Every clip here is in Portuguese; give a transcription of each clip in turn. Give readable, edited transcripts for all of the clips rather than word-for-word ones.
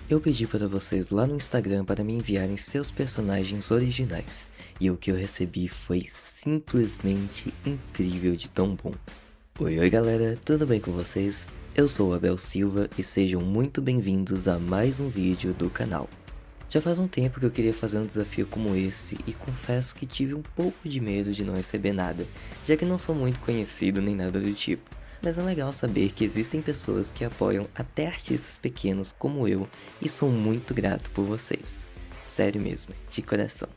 Eu pedi para vocês lá no Instagram para me enviarem seus personagens originais, e o que eu recebi foi simplesmente incrível de tão bom. Oi galera, tudo bem com vocês? Eu sou o Abel Silva e sejam muito bem-vindos a mais um vídeo do canal. Já faz um tempo que eu queria fazer um desafio como esse e confesso que tive um pouco de medo de não receber nada, já que não sou muito conhecido nem nada do tipo. Mas é legal saber que existem pessoas que apoiam até artistas pequenos como eu e sou muito grato por vocês. Sério mesmo, de coração.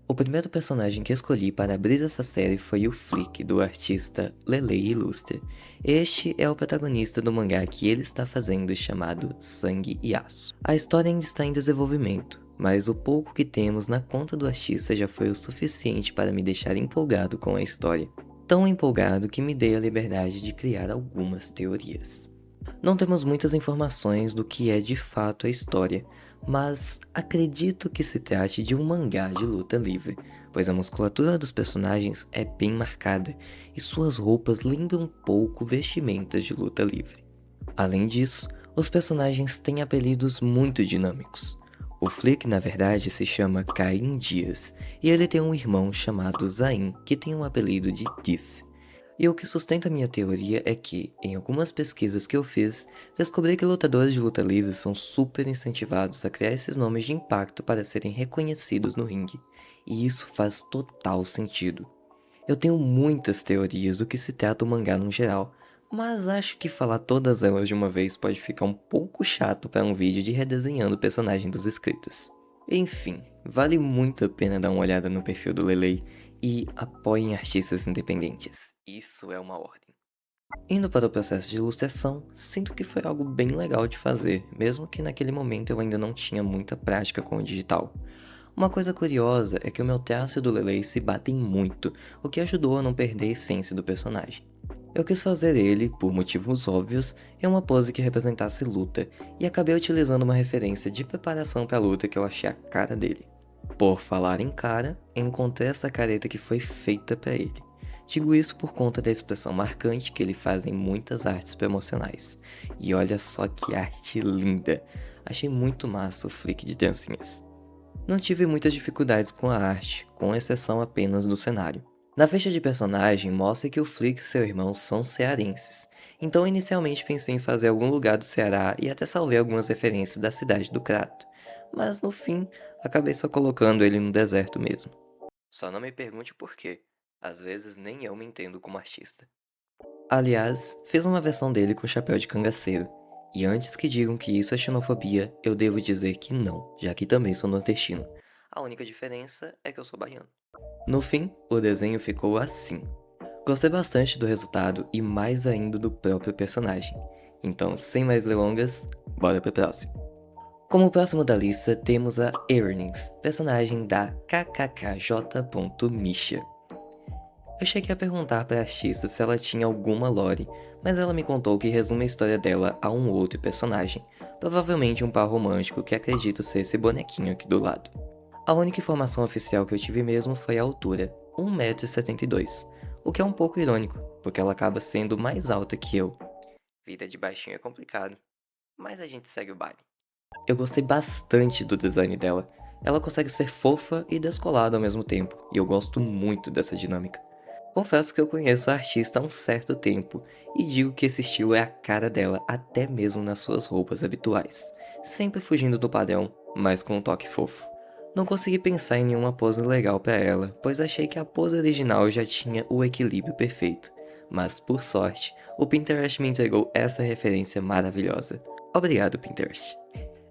O primeiro personagem que escolhi para abrir essa série foi o Flick, do artista Lelei Ilustre. Este é o protagonista do mangá que ele está fazendo chamado Sangue e Aço. A história ainda está em desenvolvimento, mas o pouco que temos na conta do artista já foi o suficiente para me deixar empolgado com a história. Tão empolgado que me dei a liberdade de criar algumas teorias. Não temos muitas informações do que é de fato a história, mas acredito que se trate de um mangá de luta livre, pois a musculatura dos personagens é bem marcada e suas roupas lembram um pouco vestimentas de luta livre. Além disso, os personagens têm apelidos muito dinâmicos. O Flick, na verdade, se chama Caim Dias, e ele tem um irmão chamado Zain, que tem um apelido de Diff. E o que sustenta minha teoria é que, em algumas pesquisas que eu fiz, descobri que lutadores de luta livre são super incentivados a criar esses nomes de impacto para serem reconhecidos no ringue, e isso faz total sentido. Eu tenho muitas teorias do que se trata o mangá no geral, mas acho que falar todas elas de uma vez pode ficar um pouco chato para um vídeo de redesenhando o personagem dos escritos. Enfim, vale muito a pena dar uma olhada no perfil do Lelei e apoiem artistas independentes. Isso é uma ordem. Indo para o processo de ilustração, sinto que foi algo bem legal de fazer, mesmo que naquele momento eu ainda não tinha muita prática com o digital. Uma coisa curiosa é que o meu traço e o do Lelei se batem muito, o que ajudou a não perder a essência do personagem. Eu quis fazer ele, por motivos óbvios, em uma pose que representasse luta, e acabei utilizando uma referência de preparação para a luta que eu achei a cara dele. Por falar em cara, encontrei essa careta que foi feita para ele. Digo isso por conta da expressão marcante que ele faz em muitas artes promocionais. E olha só que arte linda! Achei muito massa o flick de dancinhas. Não tive muitas dificuldades com a arte, com exceção apenas do cenário. Na ficha de personagem mostra que o Flick e seu irmão são cearenses, então inicialmente pensei em fazer algum lugar do Ceará e até salvei algumas referências da cidade do Crato, mas no fim acabei só colocando ele no deserto mesmo. Só não me pergunte por quê, às vezes nem eu me entendo como artista. Aliás, fiz uma versão dele com chapéu de cangaceiro, e antes que digam que isso é xenofobia, eu devo dizer que não, já que também sou nordestino. A única diferença é que eu sou baiano. No fim, o desenho ficou assim. Gostei bastante do resultado e mais ainda do próprio personagem. Então, sem mais delongas, bora pro próximo. Como próximo da lista, temos a Earnings, personagem da kkkj.misha. Eu cheguei a perguntar para a artista se ela tinha alguma lore, mas ela me contou que resume a história dela a um outro personagem, provavelmente um par romântico que acredito ser esse bonequinho aqui do lado. A única informação oficial que eu tive mesmo foi a altura, 1,72 m, o que é um pouco irônico, porque ela acaba sendo mais alta que eu. Vida de baixinho é complicado, mas a gente segue o baile. Eu gostei bastante do design dela. Ela consegue ser fofa e descolada ao mesmo tempo, e eu gosto muito dessa dinâmica. Confesso que eu conheço a artista há um certo tempo e digo que esse estilo é a cara dela até mesmo nas suas roupas habituais, sempre fugindo do padrão, mas com um toque fofo. Não consegui pensar em nenhuma pose legal para ela, pois achei que a pose original já tinha o equilíbrio perfeito, mas por sorte, o Pinterest me entregou essa referência maravilhosa. Obrigado, Pinterest.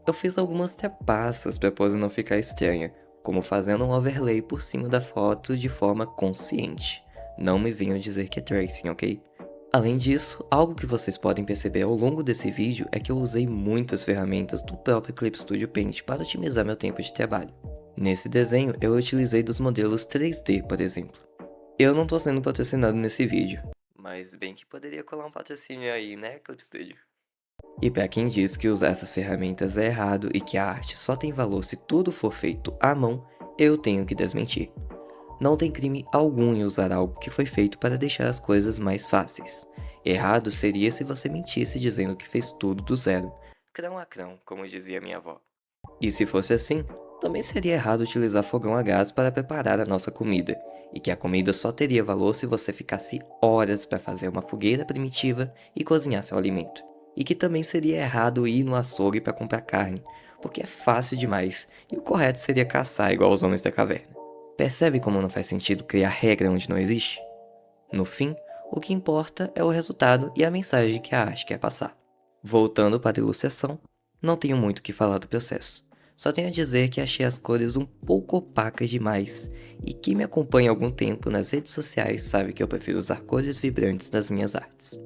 Eu fiz algumas trapaças para a pose não ficar estranha, como fazendo um overlay por cima da foto de forma consciente. Não me venham dizer que é tracing, ok? Além disso, algo que vocês podem perceber ao longo desse vídeo é que eu usei muitas ferramentas do próprio Clip Studio Paint para otimizar meu tempo de trabalho. Nesse desenho, eu utilizei dos modelos 3D, por exemplo. Eu não tô sendo patrocinado nesse vídeo, mas bem que poderia colar um patrocínio aí, né, Clip Studio? E para quem diz que usar essas ferramentas é errado e que a arte só tem valor se tudo for feito à mão, eu tenho que desmentir. Não tem crime algum em usar algo que foi feito para deixar as coisas mais fáceis. Errado seria se você mentisse dizendo que fez tudo do zero. crão a crão, como dizia minha avó. E se fosse assim, também seria errado utilizar fogão a gás para preparar a nossa comida, e que a comida só teria valor se você ficasse horas para fazer uma fogueira primitiva e cozinhar seu alimento. E que também seria errado ir no açougue para comprar carne, porque é fácil demais, e o correto seria caçar igual os homens da caverna. Percebe como não faz sentido criar regra onde não existe? No fim, o que importa é o resultado e a mensagem que a arte quer passar. Voltando para a ilustração, não tenho muito o que falar do processo. Só tenho a dizer que achei as cores um pouco opacas demais, e quem me acompanha há algum tempo nas redes sociais sabe que eu prefiro usar cores vibrantes nas minhas artes.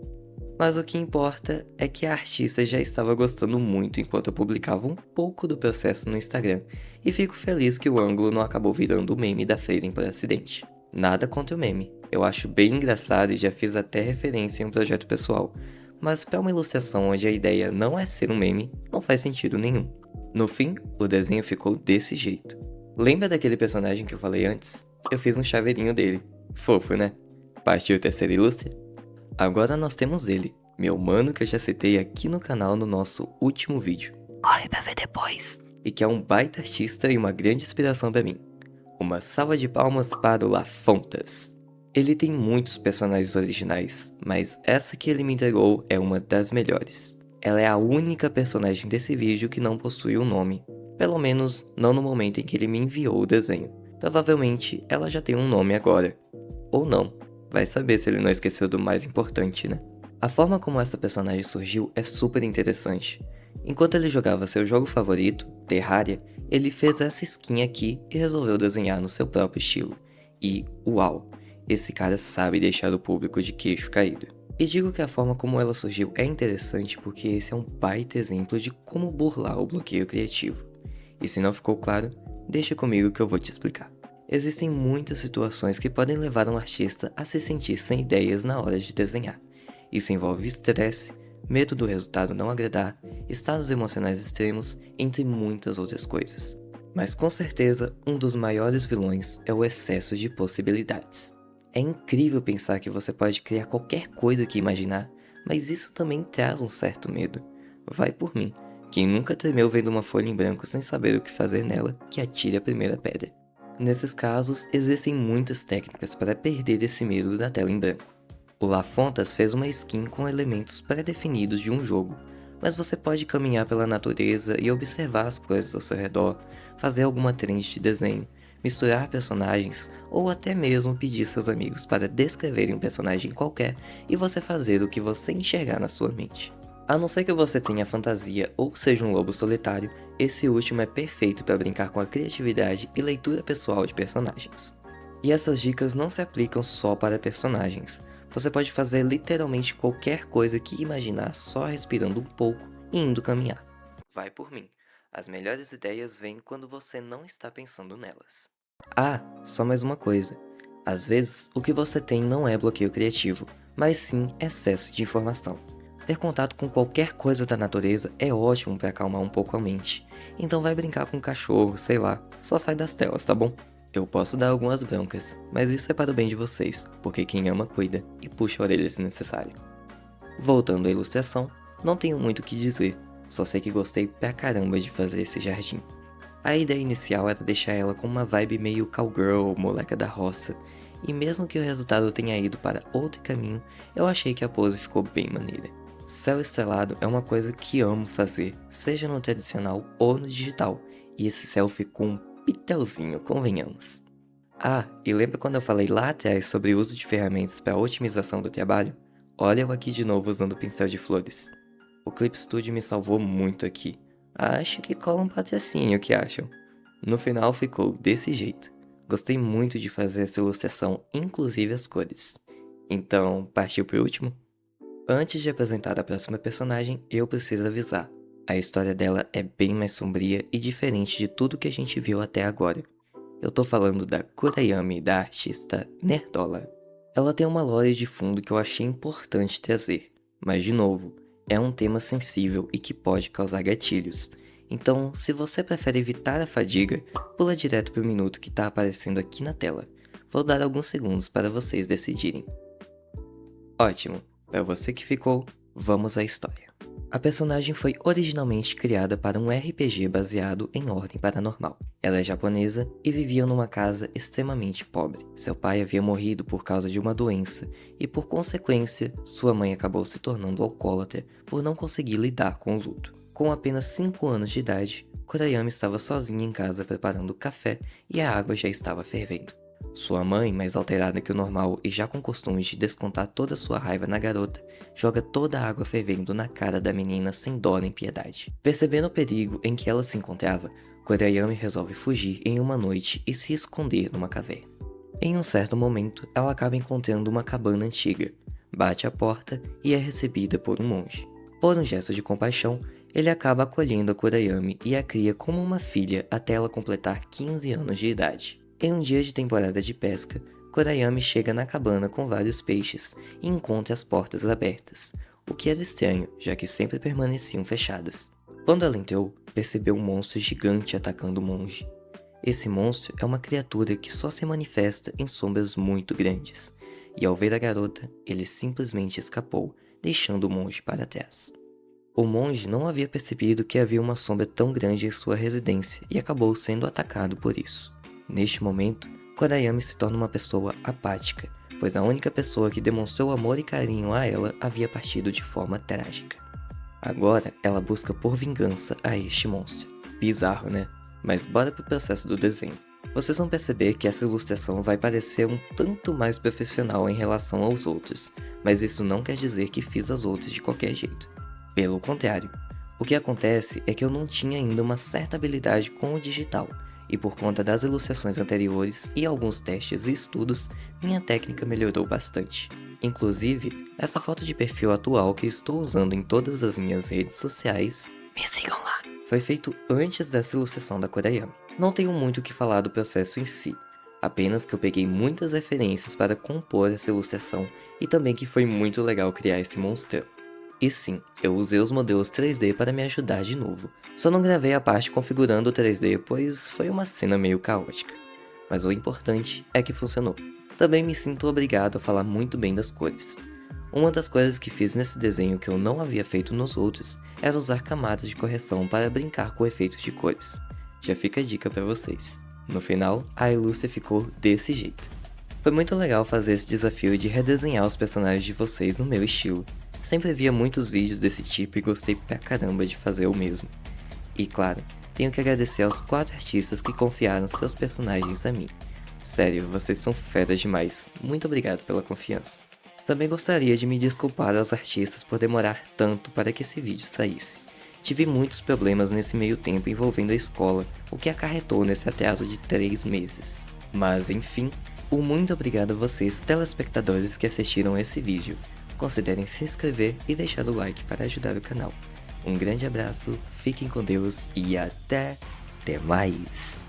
Mas o que importa é que a artista já estava gostando muito enquanto eu publicava um pouco do processo no Instagram, e fico feliz que o ângulo não acabou virando o meme da Freyden por acidente. Nada contra o meme, eu acho bem engraçado e já fiz até referência em um projeto pessoal, mas para uma ilustração onde a ideia não é ser um meme, não faz sentido nenhum. No fim, o desenho ficou desse jeito. Lembra daquele personagem que eu falei antes? Eu fiz um chaveirinho dele. Fofo, né? Partiu o terceiro ilustre? Agora nós temos ele, meu mano que eu já citei aqui no canal no nosso último vídeo. Corre pra ver depois! E que é um baita artista e uma grande inspiração pra mim. Uma salva de palmas para o Lafontas. Ele tem muitos personagens originais, mas essa que ele me entregou é uma das melhores. Ela é a única personagem desse vídeo que não possui um nome, pelo menos não no momento em que ele me enviou o desenho. Provavelmente ela já tem um nome agora, ou não, vai saber se ele não esqueceu do mais importante, né? A forma como essa personagem surgiu é super interessante. Enquanto ele jogava seu jogo favorito, Terraria, ele fez essa skin aqui e resolveu desenhar no seu próprio estilo. E, uau, esse cara sabe deixar o público de queixo caído. E digo que a forma como ela surgiu é interessante porque esse é um baita exemplo de como burlar o bloqueio criativo. E se não ficou claro, deixa comigo que eu vou te explicar. Existem muitas situações que podem levar um artista a se sentir sem ideias na hora de desenhar. Isso envolve estresse, medo do resultado não agradar, estados emocionais extremos, entre muitas outras coisas. Mas com certeza, um dos maiores vilões é o excesso de possibilidades. É incrível pensar que você pode criar qualquer coisa que imaginar, mas isso também traz um certo medo. Vai por mim, quem nunca tremeu vendo uma folha em branco sem saber o que fazer nela, que atire a primeira pedra. Nesses casos, existem muitas técnicas para perder esse medo da tela em branco. O Lafontas fez uma skin com elementos pré-definidos de um jogo, mas você pode caminhar pela natureza e observar as coisas ao seu redor, fazer alguma trend de desenho, misturar personagens ou até mesmo pedir seus amigos para descreverem um personagem qualquer e você fazer o que você enxergar na sua mente. A não ser que você tenha fantasia ou seja um lobo solitário, esse último é perfeito para brincar com a criatividade e leitura pessoal de personagens. E essas dicas não se aplicam só para personagens. Você pode fazer literalmente qualquer coisa que imaginar só respirando um pouco e indo caminhar. Vai por mim. As melhores ideias vêm quando você não está pensando nelas. Ah, só mais uma coisa. Às vezes, o que você tem não é bloqueio criativo, mas sim excesso de informação. Ter contato com qualquer coisa da natureza é ótimo para acalmar um pouco a mente. Então vai brincar com um cachorro, sei lá, só sai das telas, tá bom? Eu posso dar algumas broncas, mas isso é para o bem de vocês, porque quem ama cuida e puxa a orelha se necessário. Voltando à ilustração, não tenho muito o que dizer, só sei que gostei pra caramba de fazer esse jardim. A ideia inicial era deixar ela com uma vibe meio cowgirl, moleca da roça, e mesmo que o resultado tenha ido para outro caminho, eu achei que a pose ficou bem maneira. Céu estrelado é uma coisa que amo fazer, seja no tradicional ou no digital, e esse céu ficou um pitelzinho, convenhamos. Ah, e lembra quando eu falei lá atrás sobre o uso de ferramentas para otimização do trabalho? Olha eu aqui de novo usando o pincel de flores. O Clip Studio me salvou muito aqui. Acho que cola um patrocínio, o que acham? No final ficou desse jeito. Gostei muito de fazer essa ilustração, inclusive as cores. Então, partiu pro último? Antes de apresentar a próxima personagem, eu preciso avisar. A história dela é bem mais sombria e diferente de tudo que a gente viu até agora. Eu tô falando da Kurayami, da artista Nerdola. Ela tem uma lore de fundo que eu achei importante trazer, mas de novo, é um tema sensível e que pode causar gatilhos. Então, se você prefere evitar a fadiga, pula direto pro minuto que tá aparecendo aqui na tela. Vou dar alguns segundos para vocês decidirem. Ótimo, para você que ficou, vamos à história. A personagem foi originalmente criada para um RPG baseado em Ordem Paranormal. Ela é japonesa e vivia numa casa extremamente pobre. Seu pai havia morrido por causa de uma doença e, por consequência, sua mãe acabou se tornando alcoólatra por não conseguir lidar com o luto. Com apenas 5 anos de idade, Kurayami estava sozinha em casa preparando café e a água já estava fervendo. Sua mãe, mais alterada que o normal e já com costume de descontar toda sua raiva na garota, joga toda a água fervendo na cara da menina sem dó nem piedade. Percebendo o perigo em que ela se encontrava, Kurayami resolve fugir em uma noite e se esconder numa caverna. Em um certo momento, ela acaba encontrando uma cabana antiga, bate à porta e é recebida por um monge. Por um gesto de compaixão, ele acaba acolhendo a Kurayami e a cria como uma filha até ela completar 15 anos de idade. Em um dia de temporada de pesca, Kurayami chega na cabana com vários peixes e encontra as portas abertas, o que era estranho, já que sempre permaneciam fechadas. Quando ela entrou, percebeu um monstro gigante atacando o monge. Esse monstro é uma criatura que só se manifesta em sombras muito grandes, e ao ver a garota, ele simplesmente escapou, deixando o monge para trás. O monge não havia percebido que havia uma sombra tão grande em sua residência e acabou sendo atacado por isso. Neste momento, Kurayami se torna uma pessoa apática, pois a única pessoa que demonstrou amor e carinho a ela havia partido de forma trágica. Agora, ela busca por vingança a este monstro. Bizarro, né? Mas bora pro processo do desenho. Vocês vão perceber que essa ilustração vai parecer um tanto mais profissional em relação aos outros, mas isso não quer dizer que fiz as outras de qualquer jeito. Pelo contrário, o que acontece é que eu não tinha ainda uma certa habilidade com o digital, e por conta das ilustrações anteriores e alguns testes e estudos, minha técnica melhorou bastante. Inclusive, essa foto de perfil atual que estou usando em todas as minhas redes sociais, me sigam lá, foi feito antes dessa ilustração da Kurayami. Não tenho muito o que falar do processo em si, apenas que eu peguei muitas referências para compor essa ilustração e também que foi muito legal criar esse monstrão. E sim, eu usei os modelos 3D para me ajudar de novo. Só não gravei a parte configurando o 3D, pois foi uma cena meio caótica. Mas o importante é que funcionou. Também me sinto obrigado a falar muito bem das cores. Uma das coisas que fiz nesse desenho que eu não havia feito nos outros era usar camadas de correção para brincar com efeitos de cores. Já fica a dica para vocês. No final, a ilustra ficou desse jeito. Foi muito legal fazer esse desafio de redesenhar os personagens de vocês no meu estilo. Sempre via muitos vídeos desse tipo e gostei pra caramba de fazer o mesmo. E claro, tenho que agradecer aos 4 artistas que confiaram seus personagens a mim. Sério, vocês são feras demais, muito obrigado pela confiança. Também gostaria de me desculpar aos artistas por demorar tanto para que esse vídeo saísse. Tive muitos problemas nesse meio tempo envolvendo a escola, o que acarretou nesse atraso de 3 meses. Mas enfim, um muito obrigado a vocês telespectadores que assistiram esse vídeo. Considerem se inscrever e deixar o like para ajudar o canal. Um grande abraço, fiquem com Deus e até mais!